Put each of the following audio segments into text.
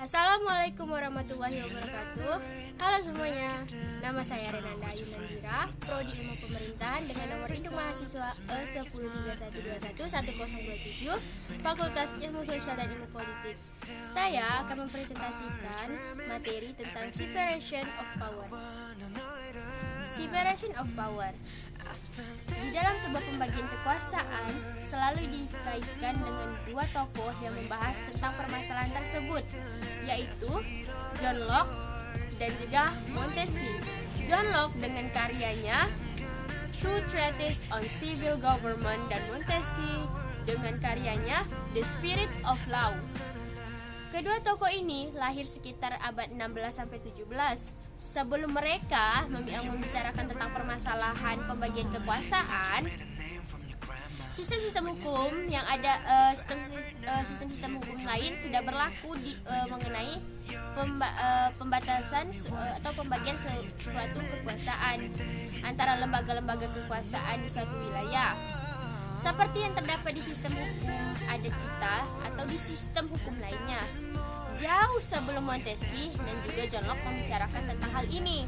Assalamualaikum warahmatullahi wabarakatuh. Halo semuanya, nama saya Renanda Ayu Nandira, Prodi Ilmu Pemerintahan dengan nomor induk mahasiswa E1031211027, Fakultas Ilmu Sosial dan Ilmu Politik. Saya akan mempresentasikan materi tentang separation of power. Separation of power. Di dalam sebuah pembagian kekuasaan selalu dikaitkan dengan dua tokoh yang membahas tentang permasalahan tersebut, yaitu John Locke dan juga Montesquieu. John Locke dengan karyanya Two Treatises on Civil Government dan Montesquieu dengan karyanya The Spirit of Law. Kedua tokoh ini lahir sekitar abad 16-17. Sebelum mereka membicarakan tentang permasalahan pembagian kekuasaan, sistem-sistem hukum yang ada, sistem-sistem hukum lain sudah berlaku mengenai pembatasan atau pembagian suatu kekuasaan antara lembaga-lembaga kekuasaan di suatu wilayah. Seperti yang terdapat di sistem hukum adat kita atau di sistem hukum lainnya. Jauh sebelum Montesquieu dan juga John Locke membicarakan tentang hal ini.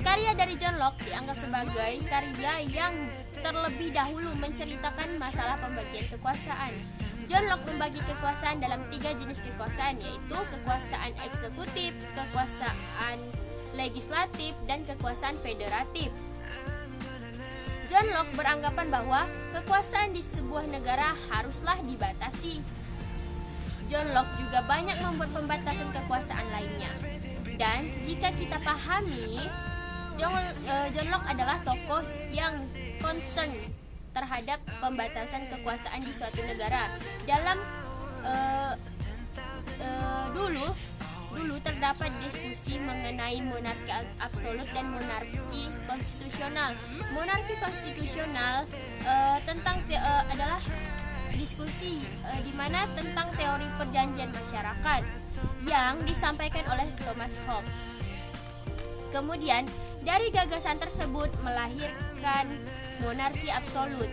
Karya dari John Locke dianggap sebagai karya yang terlebih dahulu menceritakan masalah pembagian kekuasaan. John Locke membagi kekuasaan dalam 3 jenis kekuasaan, yaitu kekuasaan eksekutif, kekuasaan legislatif, dan kekuasaan federatif. John Locke beranggapan bahwa kekuasaan di sebuah negara haruslah dibatasi. John Locke juga banyak membuat pembatasan kekuasaan lainnya. Dan jika kita pahami, John Locke adalah tokoh yang concern terhadap pembatasan kekuasaan di suatu negara. Dalam dulu terdapat diskusi mengenai monarki absolut dan monarki konstitusional. Monarki konstitusional adalah diskusi di mana tentang teori perjanjian masyarakat yang disampaikan oleh Thomas Hobbes. Kemudian dari gagasan tersebut melahirkan monarki absolut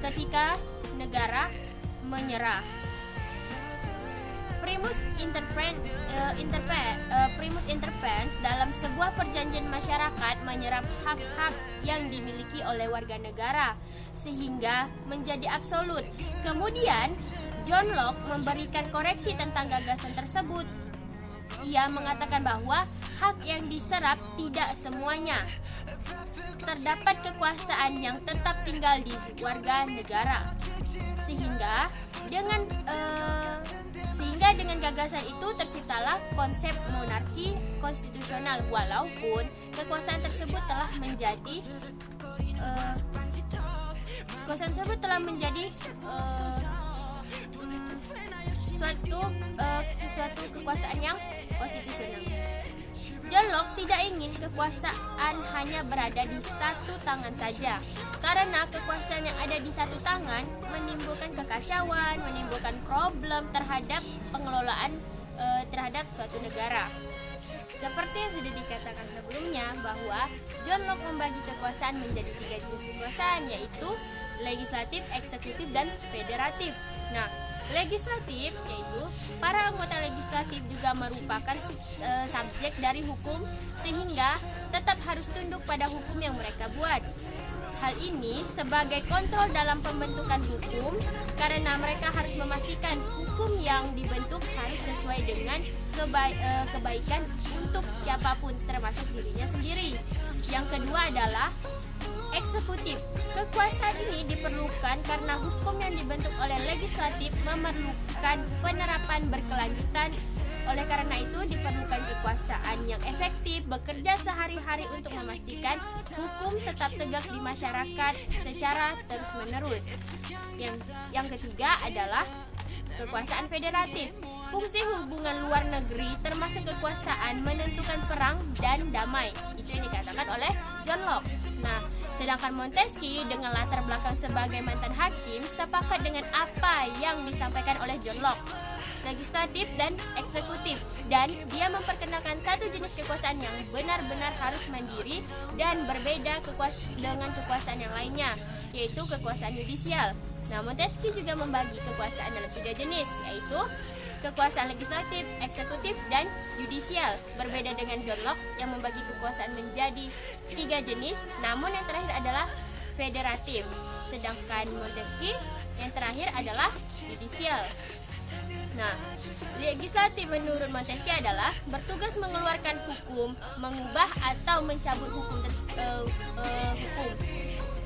ketika negara menyerah. Primus inter pares dalam sebuah perjanjian masyarakat menyerap hak-hak yang dimiliki oleh warga negara sehingga menjadi absolut. Kemudian John Locke memberikan koreksi tentang gagasan tersebut. Ia mengatakan bahwa hak yang diserap tidak semuanya. Terdapat kekuasaan yang tetap tinggal di warga negara. Sehingga dengan gagasan itu terciptalah konsep monarki konstitusional, walaupun kekuasaan tersebut telah menjadi suatu kekuasaan yang konstitusional. John Locke tidak ingin kekuasaan hanya berada di satu tangan saja, karena kekuasaan yang ada di satu tangan menimbulkan kekacauan, menimbulkan problem terhadap pengelolaan terhadap suatu negara. Seperti yang sudah dikatakan sebelumnya bahwa John Locke membagi kekuasaan menjadi 3 jenis kekuasaan, yaitu legislatif, eksekutif, dan federatif. Nah, legislatif yaitu para anggota legislatif juga merupakan subjek dari hukum sehingga tetap harus tunduk pada hukum yang mereka buat. Hal ini sebagai kontrol dalam pembentukan hukum karena mereka harus memastikan hukum yang dibentuk harus sesuai dengan kebaikan untuk siapapun termasuk dirinya sendiri. Yang kedua adalah eksekutif. Kekuasaan ini diperlukan karena hukum yang dibentuk oleh legislatif memerlukan penerapan berkelanjutan. Oleh karena itu diperlukan kekuasaan yang efektif bekerja sehari-hari untuk memastikan hukum tetap tegak di masyarakat secara terus-menerus. Yang ketiga adalah kekuasaan federatif. Fungsi hubungan luar negeri termasuk kekuasaan menentukan perang dan damai. Itu yang dikatakan oleh John Locke. Nah, sedangkan Montesquieu dengan latar belakang sebagai mantan hakim sepakat dengan apa yang disampaikan oleh John Locke, legislatif dan eksekutif, dan dia memperkenalkan satu jenis kekuasaan yang benar-benar harus mandiri dan berbeda dengan kekuasaan yang lainnya, yaitu kekuasaan yudisial. Nah, Montesquieu juga membagi kekuasaan dalam 3 jenis, yaitu kekuasaan legislatif, eksekutif, dan yudisial. Berbeda dengan John Locke yang membagi kekuasaan menjadi 3 jenis, namun yang terakhir adalah federatif. Sedangkan Montesquieu yang terakhir adalah yudisial. Nah, legislatif menurut Montesquieu adalah bertugas mengeluarkan hukum, mengubah atau mencabut hukum.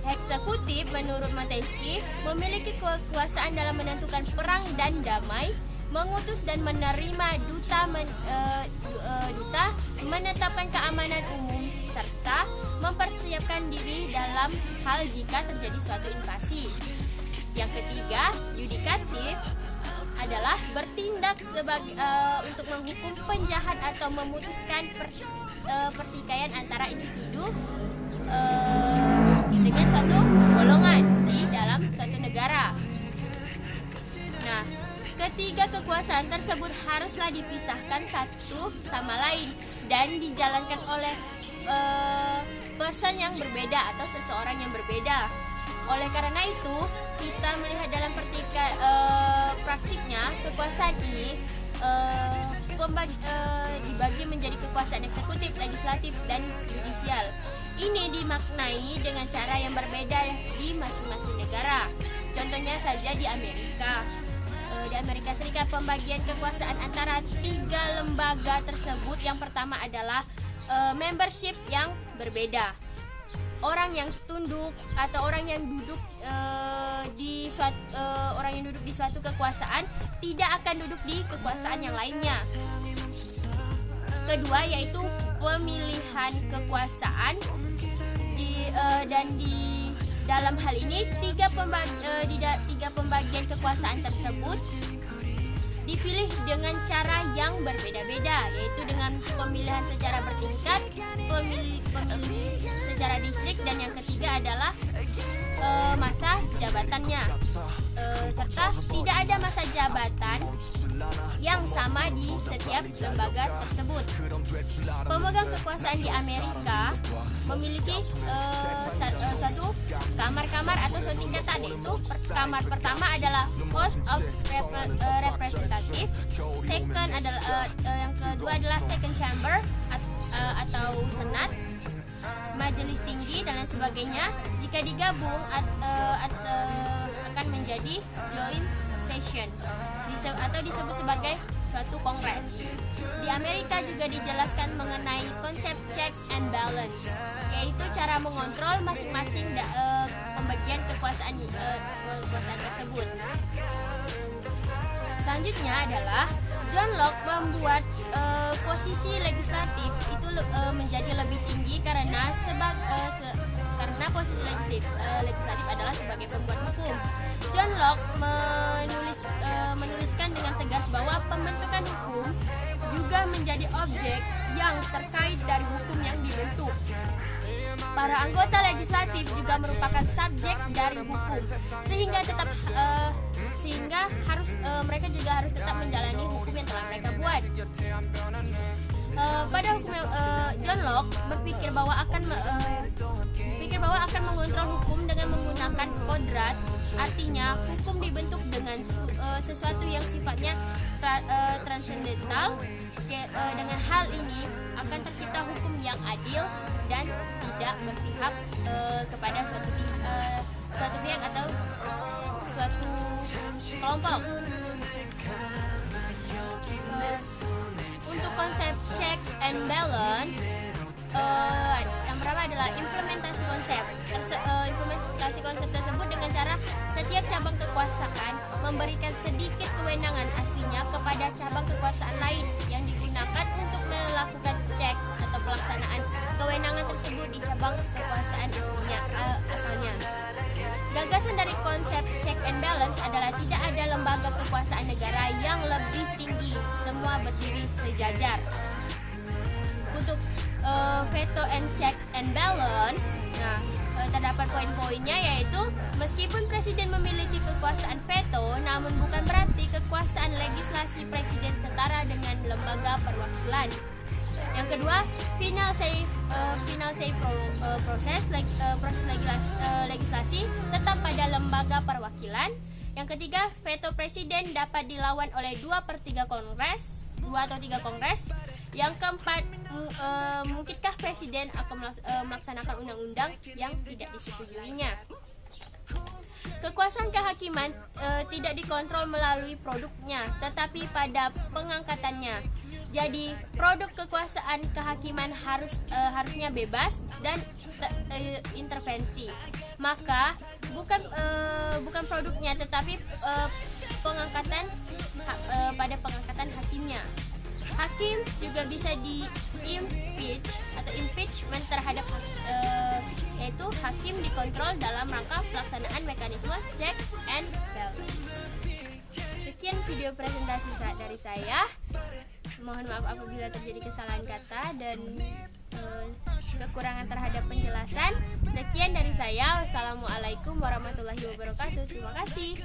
Eksekutif menurut Montesquieu memiliki kekuasaan dalam menentukan perang dan damai, mengutus dan menerima duta, menetapkan keamanan umum, serta mempersiapkan diri dalam hal jika terjadi suatu invasi. Yang ketiga, yudikatif adalah bertindak untuk menghukum penjahat atau memutuskan pertikaian antara individu dengan suatu golongan di dalam suatu negara. Nah, ketiga kekuasaan tersebut haruslah dipisahkan satu sama lain dan dijalankan oleh person yang berbeda atau seseorang yang berbeda. Oleh karena itu, kita melihat dalam praktiknya kekuasaan ini dibagi menjadi kekuasaan eksekutif, legislatif, dan yudisial. Ini dimaknai dengan cara yang berbeda di masing-masing negara. Contohnya saja di Amerika. Di Amerika Serikat, pembagian kekuasaan antara 3 lembaga tersebut, yang pertama adalah membership yang berbeda. Orang yang tunduk atau orang yang duduk di suatu kekuasaan tidak akan duduk di kekuasaan yang lainnya. Kedua yaitu pemilihan kekuasaan dan di dalam hal ini tiga pembagian kekuasaan tersebut dipilih dengan cara yang berbeda-beda, yaitu dengan pemilihan secara bertingkat, pemilih secara distrik, dan yang ketiga adalah masa jabatannya, serta tidak ada masa jabatan yang sama di setiap lembaga tersebut. Pemegang kekuasaan di Amerika memiliki satu kamar-kamar atau satu tingkatan, yaitu kamar pertama adalah House of Representative, second adalah yang kedua adalah Second Chamber atau Senat, Majelis Tinggi dan lain sebagainya. Jika digabung akan menjadi Joint Session atau disebut sebagai suatu kongres. Di Amerika juga dijelaskan mengenai konsep check and balance, yaitu cara mengontrol masing-masing pembagian kekuasaan tersebut. Selanjutnya adalah John Locke membuat posisi legislatif itu menjadi lebih tinggi karena posisi legislatif adalah sebagai pembuat hukum. John Locke menuliskan dengan tegas bahwa pembentukan hukum juga menjadi objek yang terkait dari hukum yang dibentuk. Para anggota legislatif juga merupakan subjek dari hukum, sehingga mereka juga harus tetap menjalani hukum yang telah mereka buat. Pada hukum John Locke berpikir bahwa akan mengontrol hukum dengan menggunakan kodrat, artinya hukum dibentuk dengan sesuatu yang sifatnya transendental. Dengan hal ini akan tercipta hukum yang adil dan tidak berpihak kepada suatu pihak atau suatu kelompok. Untuk konsep check and balance, yang pertama adalah implementasi konsep tersebut dengan cara setiap cabang kekuasaan memberikan sedikit kewenangan aslinya kepada cabang kekuasaan lain yang digunakan untuk melakukan cek atau pelaksanaan kewenangan tersebut di cabang kekuasaan asalnya. Gagasan dari konsep check and balance adalah tidak ada lembaga kekuasaan negara yang lebih tinggi, semua berdiri sejajar. Untuk veto and checks and balance, terdapat poin-poinnya, yaitu meskipun presiden memiliki kekuasaan veto, namun bukan berarti kekuasaan legislasi presiden setara dengan lembaga perwakilan. Yang kedua, final say proses legislasi tetap pada lembaga perwakilan. Yang ketiga, veto presiden dapat dilawan oleh 2/3 kongres, 2 atau 3 kongres. Yang keempat, mungkinkah presiden akan melaksanakan undang-undang yang tidak disetujuinya. Kekuasaan kehakiman tidak dikontrol melalui produknya, tetapi pada pengangkatannya. Jadi, produk kekuasaan kehakiman harusnya bebas dan intervensi. Maka bukan produknya, tetapi pengangkatan pada pengangkatan hakimnya. Hakim juga bisa di-impeach atau impeachment terhadap yaitu hakim dikontrol dalam rangka pelaksanaan mekanisme check and balance. Sekian video presentasi dari saya. Mohon maaf apabila terjadi kesalahan kata dan kekurangan terhadap penjelasan. Sekian dari saya. Wassalamualaikum warahmatullahi wabarakatuh. Terima kasih.